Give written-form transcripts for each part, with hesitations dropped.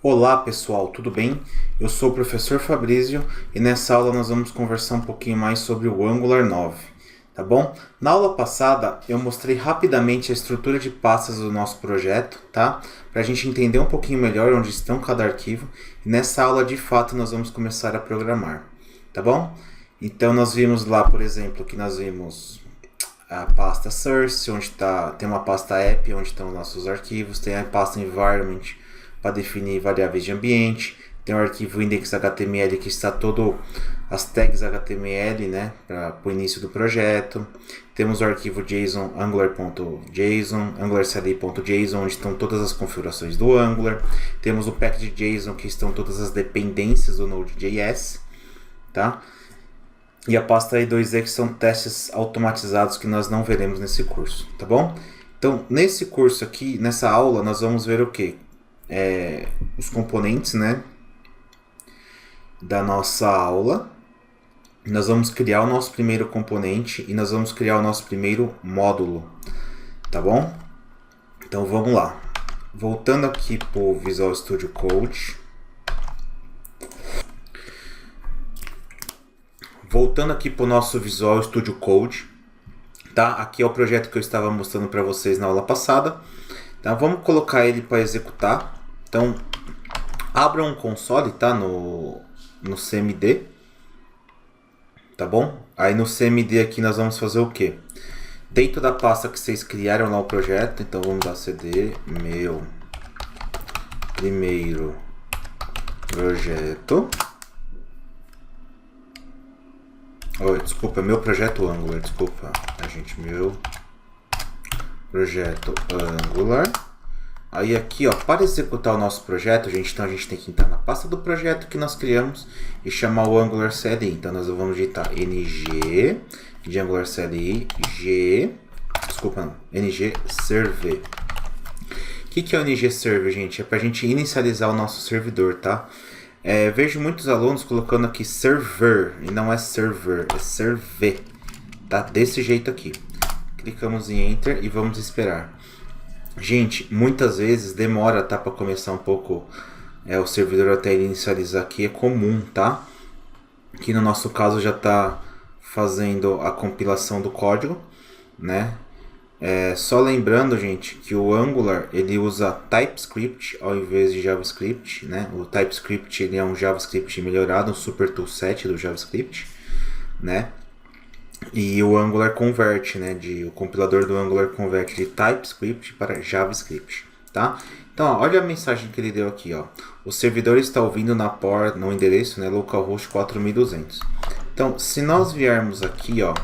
Olá pessoal, tudo bem? Eu sou o professor Fabrício e nessa aula nós vamos conversar um pouquinho mais sobre o Angular 9, tá bom? Na aula passada eu mostrei rapidamente a estrutura de pastas do nosso projeto, tá? Para a gente entender um pouquinho melhor onde estão cada arquivo e nessa aula de fato nós vamos começar a programar, tá bom? Então nós vimos lá, por exemplo, que nós vimos a pasta source, onde tem uma pasta app, onde estão os nossos arquivos, tem a pasta environment para definir variáveis de ambiente, tem o arquivo index.html que está todo as tags HTML, né, para o início do projeto. Temos o arquivo JSON, angular.json, angularcli.json, onde estão todas as configurações do Angular. Temos o package.json, que estão todas as dependências do Node.js, tá? E a pasta E2E, que são testes automatizados que nós não veremos nesse curso, tá bom? Então, nesse curso aqui, nessa aula, nós vamos ver o que? Os componentes, né, da nossa aula. Nós vamos criar o nosso primeiro componente e nós vamos criar o nosso primeiro módulo, tá bom? Então vamos lá. Voltando aqui para o Visual Studio Code. Voltando aqui para o nosso Visual Studio Code, tá? Aqui é o projeto que eu estava mostrando para vocês na aula passada. Tá? Vamos colocar ele para executar. Então, abra um console, tá? No CMD, tá bom? Aí no CMD aqui nós vamos fazer o que? Dentro da pasta que vocês criaram lá o projeto, então vamos dar cd meu primeiro projeto. Desculpa, meu projeto Angular, desculpa, gente, meu projeto Angular. Aí aqui, ó, para executar o nosso projeto, gente, então a gente tem que entrar na pasta do projeto que nós criamos e chamar o Angular CLI. Então nós vamos digitar ng de Angular CLI ng server. O que é o ng server, gente? É para a gente inicializar o nosso servidor, tá? Vejo muitos alunos colocando aqui server e não é server, é server, tá? Desse jeito aqui. Clicamos em enter e vamos esperar. Gente, muitas vezes demora, tá, para começar um pouco o servidor até inicializar aqui, é comum, tá? Aqui no nosso caso já está fazendo a compilação do código, né? Só lembrando, gente, que o Angular ele usa TypeScript ao invés de JavaScript, né? O TypeScript ele é um JavaScript melhorado, um super toolset do JavaScript, né? E o Angular converte, né? O compilador do Angular converte de TypeScript para JavaScript, tá? Então, ó, olha a mensagem que ele deu aqui, ó. O servidor está ouvindo no endereço, né? Localhost 4200. Então, se nós viermos aqui, ó,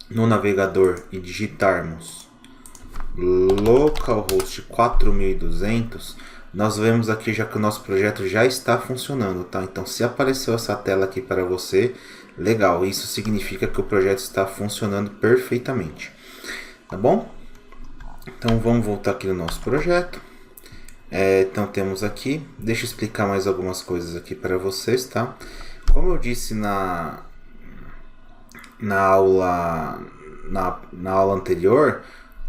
no navegador e digitarmos localhost 4200, nós vemos aqui já que o nosso projeto já está funcionando, tá? Então, se apareceu essa tela aqui para você, legal, isso significa que o projeto está funcionando perfeitamente, tá bom? Então vamos voltar aqui no nosso projeto. Então temos aqui, deixa eu explicar mais algumas coisas aqui para vocês, tá? Como eu disse na aula anterior,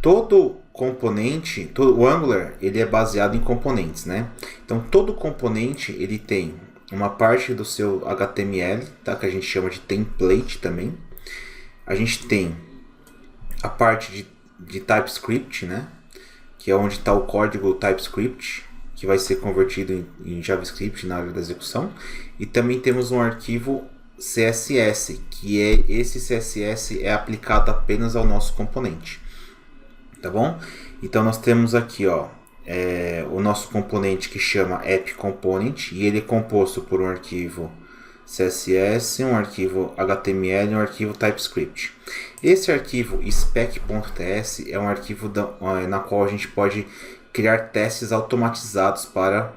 todo componente, o Angular ele é baseado em componentes, né? Então todo componente ele tem uma parte do seu HTML, tá? Que a gente chama de template também. A gente tem a parte de TypeScript, né? Que é onde está o código TypeScript, que vai ser convertido em JavaScript na hora da execução. E também temos um arquivo CSS, que esse CSS é aplicado apenas ao nosso componente, tá bom? Então nós temos aqui, ó, o nosso componente que chama app component e ele é composto por um arquivo CSS, um arquivo HTML e um arquivo TypeScript. Esse arquivo spec.ts é um arquivo na qual a gente pode criar testes automatizados para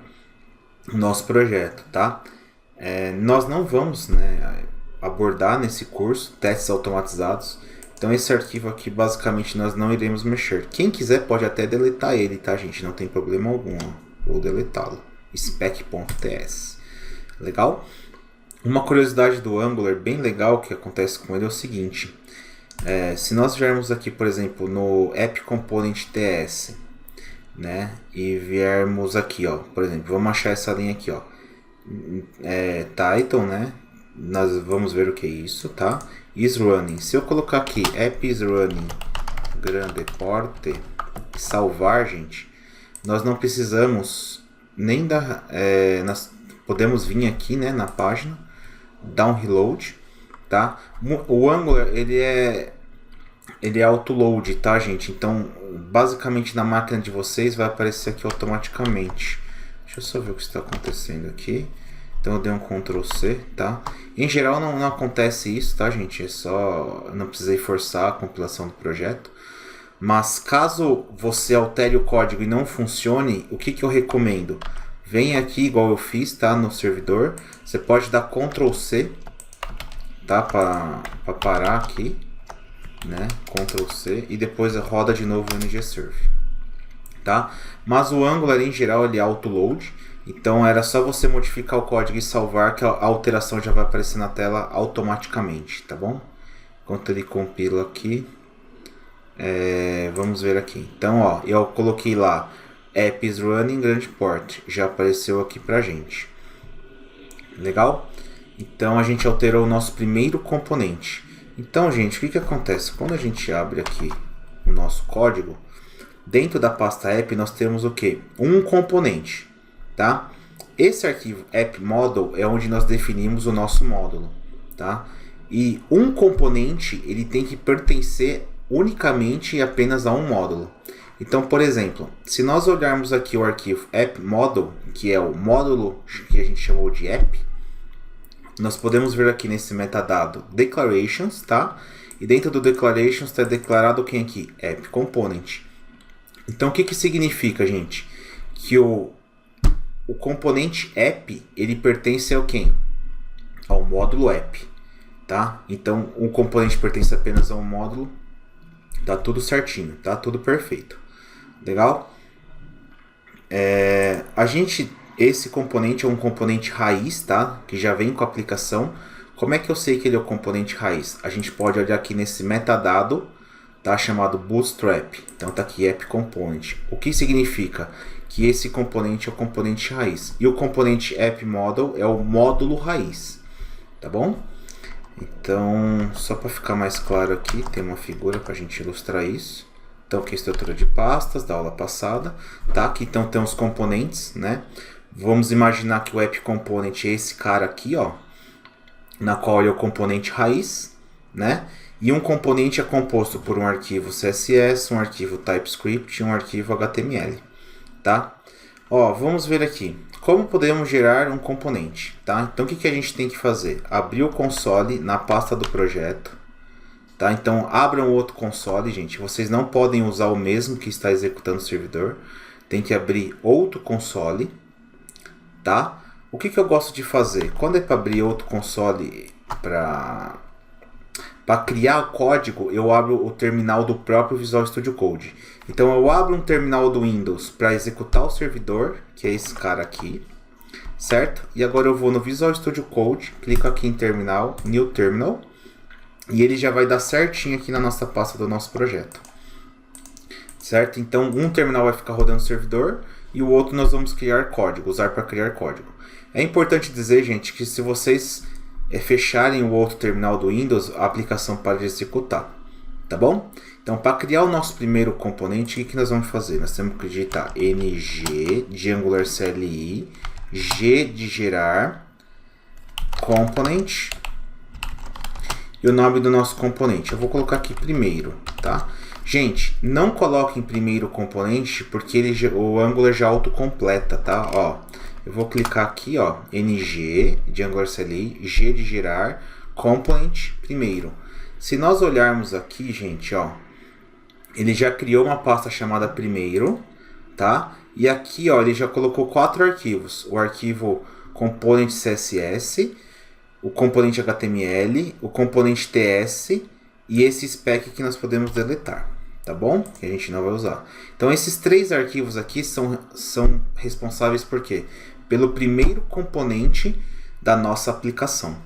o nosso projeto, tá? Nós não vamos, né, abordar nesse curso testes automatizados. Então esse arquivo aqui basicamente nós não iremos mexer. Quem quiser pode até deletar ele, tá, gente? Não tem problema algum. Vou deletá-lo. spec.ts. Legal? Uma curiosidade do Angular bem legal que acontece com ele é o seguinte. Se nós viermos aqui, por exemplo, no app component ts né, e viermos aqui, ó, por exemplo, vamos achar essa linha aqui, ó, title, né, nós vamos ver o que é isso, tá, is running. Se eu colocar aqui app is running grande porte e salvar, gente, nós não precisamos nem dar, nós podemos vir aqui, né, na página, dar um reload, tá, o Angular ele é autoload, tá, gente? Então, basicamente na máquina de vocês vai aparecer aqui automaticamente. Deixa eu só ver o que está acontecendo aqui. Então eu dei um Ctrl C, tá? Em geral não acontece isso, tá, gente? É só, não precisei forçar a compilação do projeto. Mas caso você altere o código e não funcione, o que eu recomendo? Vem aqui igual eu fiz, tá, no servidor. Você pode dar Ctrl C, tá, para parar aqui, né, Ctrl C, e depois roda de novo o ngserve, tá? Mas o Angular em geral ele é autoload, então era só você modificar o código e salvar que a alteração já vai aparecer na tela automaticamente, tá bom? Enquanto ele compila aqui, vamos ver aqui. Então, ó, eu coloquei lá app is running grande port, já apareceu aqui pra gente. Legal? Então a gente alterou o nosso primeiro componente. Então, gente, o que acontece? Quando a gente abre aqui o nosso código, dentro da pasta app nós temos o que? Um componente, tá? Esse arquivo app_model é onde nós definimos o nosso módulo, tá? E um componente ele tem que pertencer unicamente e apenas a um módulo. Então, por exemplo, se nós olharmos aqui o arquivo app_model, que é o módulo que a gente chamou de app, nós podemos ver aqui nesse metadado declarations, tá? E dentro do declarations está declarado quem aqui? App component. Então o que significa, gente? Que o componente app, ele pertence ao quem? Ao módulo app, tá? Então o componente pertence apenas ao módulo, tá tudo certinho, tá tudo perfeito. Legal? Esse componente é um componente raiz, tá? Que já vem com a aplicação. Como é que eu sei que ele é o componente raiz? A gente pode olhar aqui nesse metadado, tá? Chamado Bootstrap. Então tá aqui app component. O que significa? Que esse componente é o componente raiz. E o componente app_model é o módulo raiz, tá bom? Então, só para ficar mais claro aqui, tem uma figura para a gente ilustrar isso. Então aqui a estrutura de pastas da aula passada, tá? Aqui então tem os componentes, né? Vamos imaginar que o app component é esse cara aqui, ó, na qual é o componente raiz, né? E um componente é composto por um arquivo CSS, um arquivo TypeScript e um arquivo HTML, tá? Ó, vamos ver aqui como podemos gerar um componente, tá? Então o que a gente tem que fazer? Abrir o console na pasta do projeto, tá? Então abram outro console, gente. Vocês não podem usar o mesmo que está executando o servidor. Tem que abrir outro console, tá? O que eu gosto de fazer? Quando é para abrir outro console para criar código, eu abro o terminal do próprio Visual Studio Code. Então eu abro um terminal do Windows para executar o servidor, que é esse cara aqui, certo? E agora eu vou no Visual Studio Code, clico aqui em terminal, New Terminal, e ele já vai dar certinho aqui na nossa pasta do nosso projeto, certo? Então um terminal vai ficar rodando o servidor e o outro nós vamos criar código, usar para criar código. É importante dizer, gente, que se vocês fecharem o outro terminal do Windows, a aplicação para de executar, tá bom? Então, para criar o nosso primeiro componente, o que nós vamos fazer? Nós temos que digitar ng de Angular CLI, g de gerar, component, e o nome do nosso componente. Eu vou colocar aqui primeiro, tá? Gente, não coloquem primeiro componente, porque o Angular já autocompleta, tá? Ó, eu vou clicar aqui, ó, ng de Angular CLI, g de gerar, component primeiro. Se nós olharmos aqui, gente, ó, ele já criou uma pasta chamada primeiro, tá? E aqui, ó, ele já colocou 4 arquivos. O arquivo component CSS, o componente HTML, o componente TS e esse spec que nós podemos deletar, tá bom? Que a gente não vai usar. Então esses 3 arquivos aqui são responsáveis por quê? Pelo primeiro componente da nossa aplicação,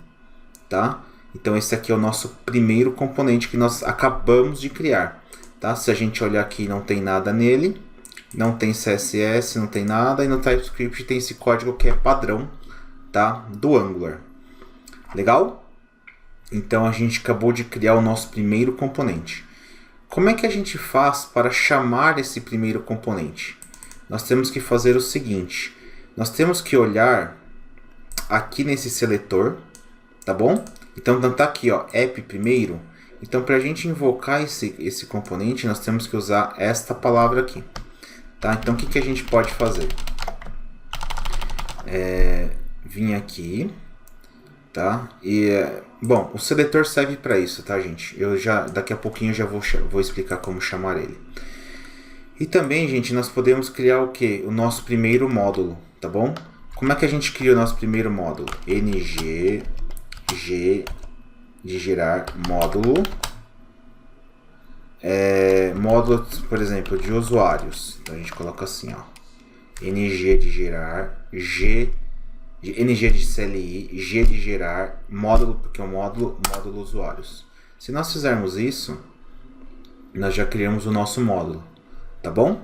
tá? Então esse aqui é o nosso primeiro componente que nós acabamos de criar, tá? Se a gente olhar aqui não tem nada nele, não tem CSS, não tem nada, e no TypeScript tem esse código que é padrão, tá? Do Angular. Legal? Então a gente acabou de criar o nosso primeiro componente. Como é que a gente faz para chamar esse primeiro componente? Nós temos que fazer o seguinte, nós temos que olhar aqui nesse seletor, tá bom? Então tá aqui, ó, app primeiro. Então para a gente invocar esse componente, nós temos que usar esta palavra aqui, tá? Então o que a gente pode fazer? Vim aqui, tá? Bom, o seletor serve para isso, tá, gente? Daqui a pouquinho eu já vou explicar como chamar ele. E também, gente, nós podemos criar o que? O nosso primeiro módulo, tá bom? Como é que a gente cria o nosso primeiro módulo? ng de gerar módulo. Módulo, por exemplo, de usuários. Então a gente coloca assim, ó. ng de gerar, ng de CLI, g de gerar, módulo, porque é o módulo usuários. Se nós fizermos isso, nós já criamos o nosso módulo, tá bom?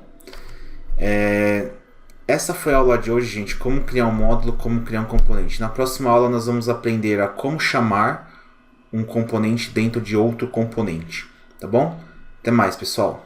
Essa foi a aula de hoje, gente, como criar um módulo, como criar um componente. Na próxima aula nós vamos aprender a como chamar um componente dentro de outro componente, tá bom? Até mais, pessoal!